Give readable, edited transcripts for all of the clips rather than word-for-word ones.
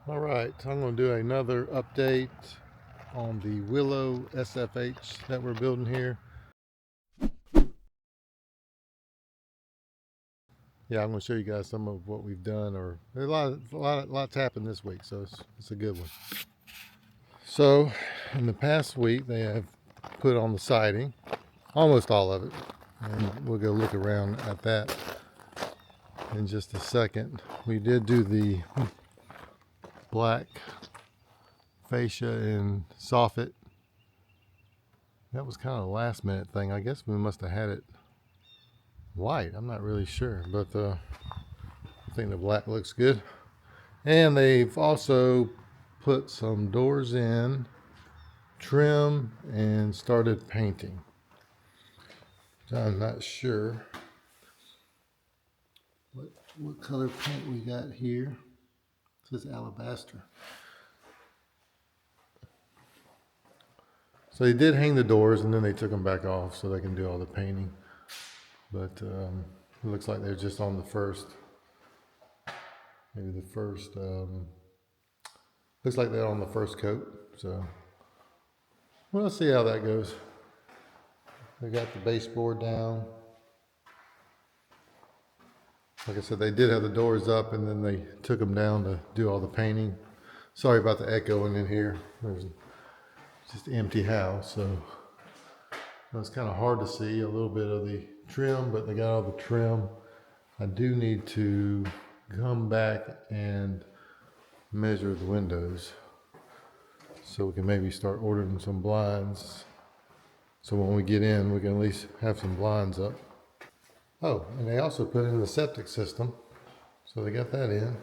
All right, so I'm going to do another update on the Willow SFH that we're building here. Yeah, I'm going to show you guys some of what we've done, or there's lots happened this week, so it's a good one. So, in the past week, they have put on the siding, almost all of it, and we'll go look around at that in just a second. We did do the black fascia and soffit. That was kind of a last minute thing. I guess we must have had it white. I'm not really sure, but I think the black looks good. And they've also put some doors in, trim, and started painting. So I'm not sure what color paint we got here. It says alabaster. So they did hang the doors and then they took them back off so they can do all the painting. But it looks like they're just on the first, maybe the first, looks like they're on the first coat. So we'll see how that goes. They got the baseboard down. Like I said, they did have the doors up and then they took them down to do all the painting. Sorry about the echoing in here. There's just an empty house, so it's kind of hard to see a little bit of the trim, but they got all the trim. I do need to come back and measure the windows so we can maybe start ordering some blinds. So when we get in, we can at least have some blinds up. Oh, and they also put in the septic system. So they got that in.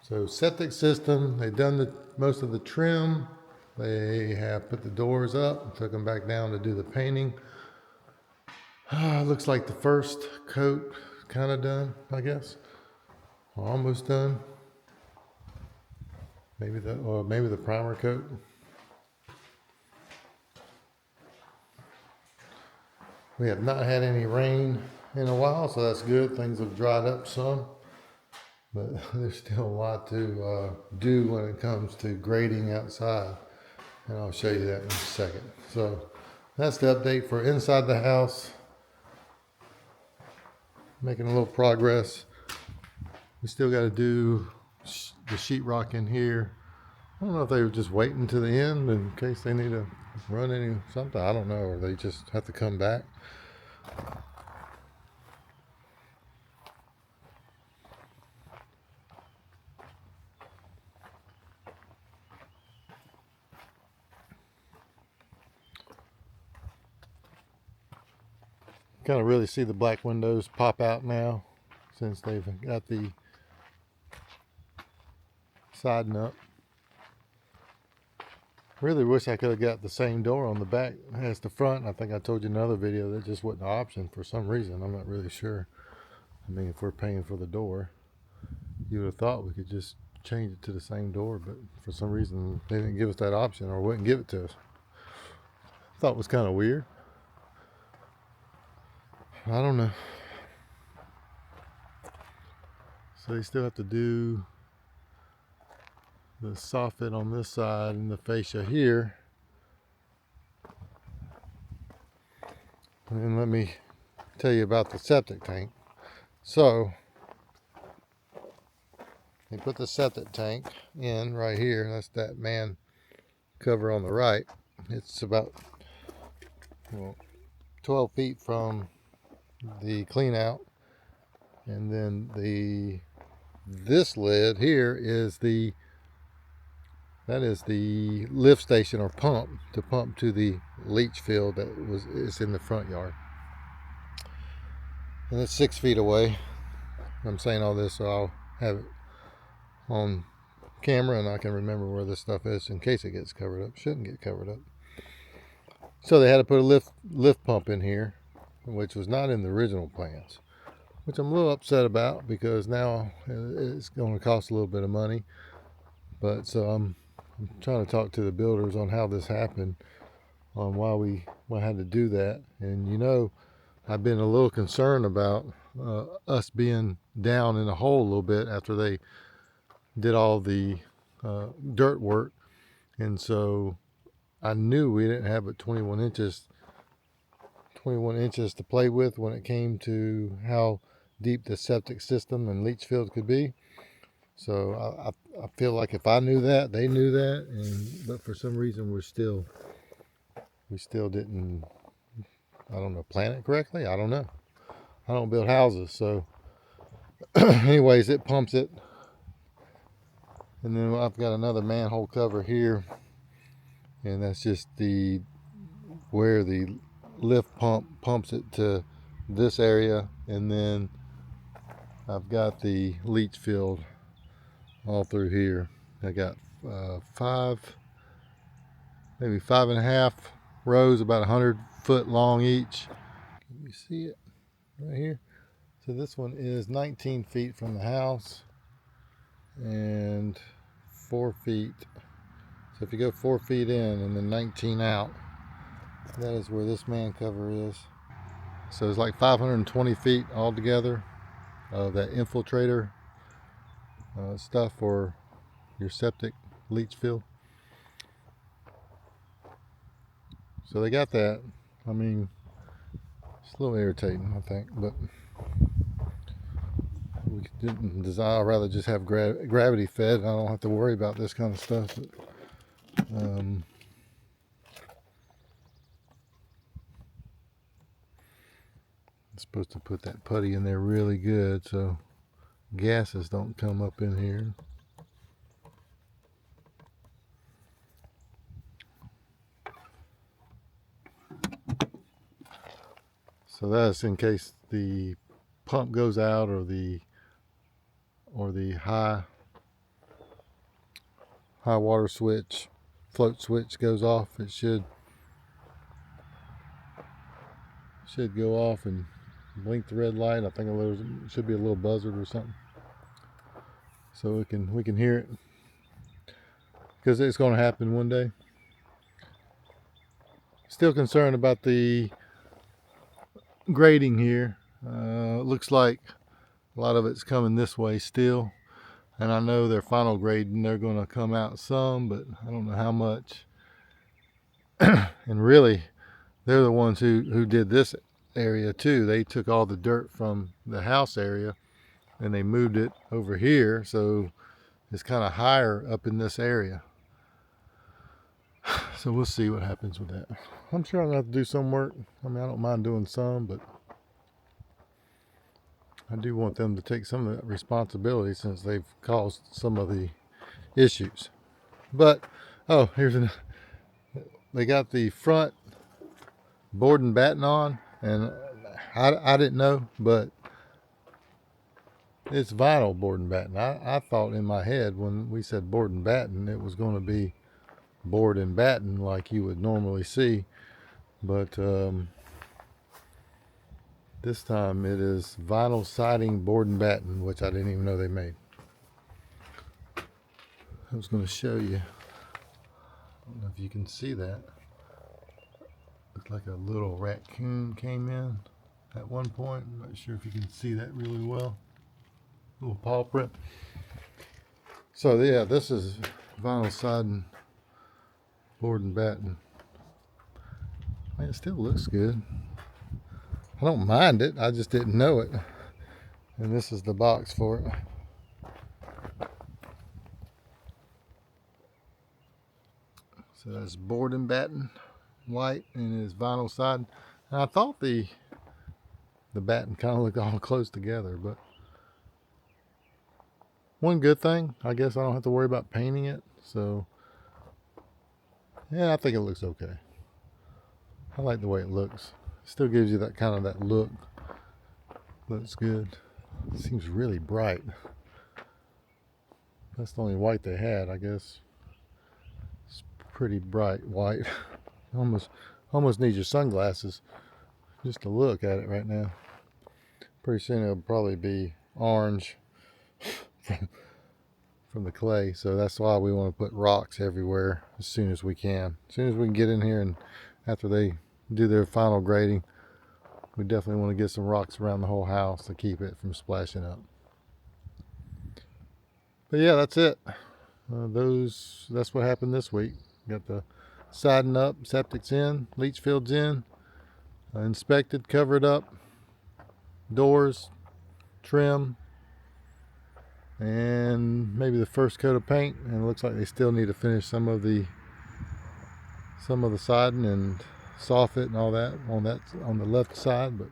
So septic system, they've done most of the trim. They have put the doors up and took them back down to do the painting. Looks like the first coat kind of done, I guess. Almost done. Maybe the primer coat. We have not had any rain in a while, so that's good. Things have dried up some, but there's still a lot to do when it comes to grading outside, and I'll show you that in a second. So that's the update for inside the house. Making a little progress. We still got to do the sheetrock in here. I don't know if they were just waiting to the end in case they need to run any something. I don't know, or they just have to come back. Kind of really see the black windows pop out now since they've got the siding up. Really wish I could have got the same door on the back as the front. I think I told you in another video that just wasn't an option for some reason. I'm not really sure. I mean, if we're paying for the door, you would have thought we could just change it to the same door, but for some reason they didn't give us that option or wouldn't give it to us. Thought it was kind of weird. I don't know. So they still have to do the soffit on this side and the fascia here. And then let me tell you about the septic tank. So they put the septic tank in right here. That's that man cover on the right. It's about 12 feet from the clean out, and then this lid here is the lift station or pump to the leach field is in the front yard, and it's 6 feet away. I'm saying all this so I'll have it on camera and I can remember where this stuff is in case it gets covered up. Shouldn't get covered up. So they had to put a lift pump in here, which was not in the original plans, which I'm a little upset about because now it's going to cost a little bit of money. But so I'm trying to talk to the builders on how this happened, on why we had to do that. And I've been a little concerned about us being down in a hole a little bit after they did all the dirt work, and so I knew we didn't have but 21 inches to play with when it came to how deep the septic system and leach field could be. So I feel like if I knew that, they knew that, but for some reason we still didn't, I don't know, plan it correctly. I don't know. I don't build houses, so anyways, it pumps it, and then I've got another manhole cover here, and that's just where the lift pump pumps it to this area, and then I've got the leach field all through here. I got maybe 5.5 rows, about 100 foot long each. Can you see it right here? So this one is 19 feet from the house and 4 feet. So if you go 4 feet in and then 19 out, that is where this man cover is. So it's like 520 feet altogether of that infiltrator stuff for your septic leach field. So they got that. I mean, it's a little irritating, I think, but we didn't design. I'd rather just have gravity fed. I don't have to worry about this kind of stuff. But, I'm supposed to put that putty in there really good so gases don't come up in here. So that's in case the pump goes out or the high water switch, float switch goes off. It should go off and blink the red light. I think it should be a little buzzard or something, so we can hear it, because it's going to happen one day. Still concerned about the grading here. Looks like a lot of it's coming this way still, and I know their final grading, they're going to come out some, but I don't know how much. And really, they're the ones who did this area too. They took all the dirt from the house area and they moved it over here, so it's kind of higher up in this area. So we'll see what happens with that. I'm sure I'm gonna have to do some work. I mean, I don't mind doing some, but I do want them to take some of that responsibility since they've caused some of the issues. But they got the front board and batten on, and I didn't know, but it's vinyl board and batten. I thought in my head when we said board and batten, it was going to be board and batten like you would normally see, but this time it is vinyl siding board and batten, which I didn't even know they made. I was going to show you. I don't know if you can see that. Looked like a little raccoon came in at one point. I'm not sure if you can see that really well. Little paw print. So yeah, this is vinyl siding board and batten. Man, it still looks good. I don't mind it, I just didn't know it. And this is the box for it. So that's board and batten, white, and it is vinyl siding. And I thought the batten kind of looked all close together, but one good thing, I guess I don't have to worry about painting it. So yeah, I think it looks okay. I like the way it looks. Still gives you that kind of that look. Looks good. It seems really bright. That's the only white they had, I guess. It's pretty bright white. Almost need your sunglasses just to look at it right now. Pretty soon it'll probably be orange from the clay. So that's why we want to put rocks everywhere as soon as we can. As soon as we can get in here, and after they do their final grading, we definitely want to get some rocks around the whole house to keep it from splashing up. But yeah, that's it. That's what happened this week. Got the siding up, septic's in, leach field's in, inspected, covered up, doors, trim, and maybe the first coat of paint. And it looks like they still need to finish some of the siding and soffit and all that on the left side. But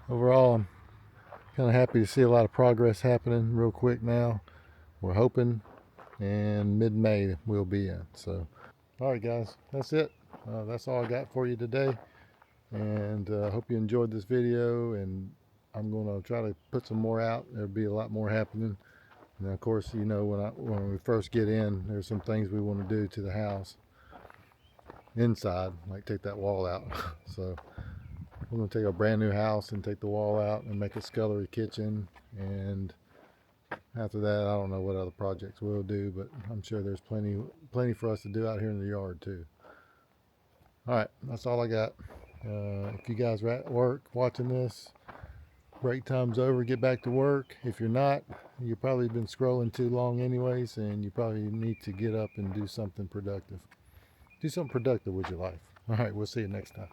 overall, I'm kind of happy to see a lot of progress happening real quick now. We're hoping, and mid-May we'll be in. So, all right, guys, that's it. That's all I got for you today. And I hope you enjoyed this video. And I'm going to try to put some more out. There'll be a lot more happening. And of course, you know, when we first get in, there's some things we want to do to the house inside, like take that wall out. So we're going to take a brand new house and take the wall out and make a scullery kitchen. And after that, I don't know what other projects we'll do, but I'm sure there's plenty for us to do out here in the yard too. All right, that's all I got. If you guys are at work watching this, break time's over, get back to work. If you're not, you've probably been scrolling too long anyways, and you probably need to get up and do something productive. Do something productive with your life. All right, we'll see you next time.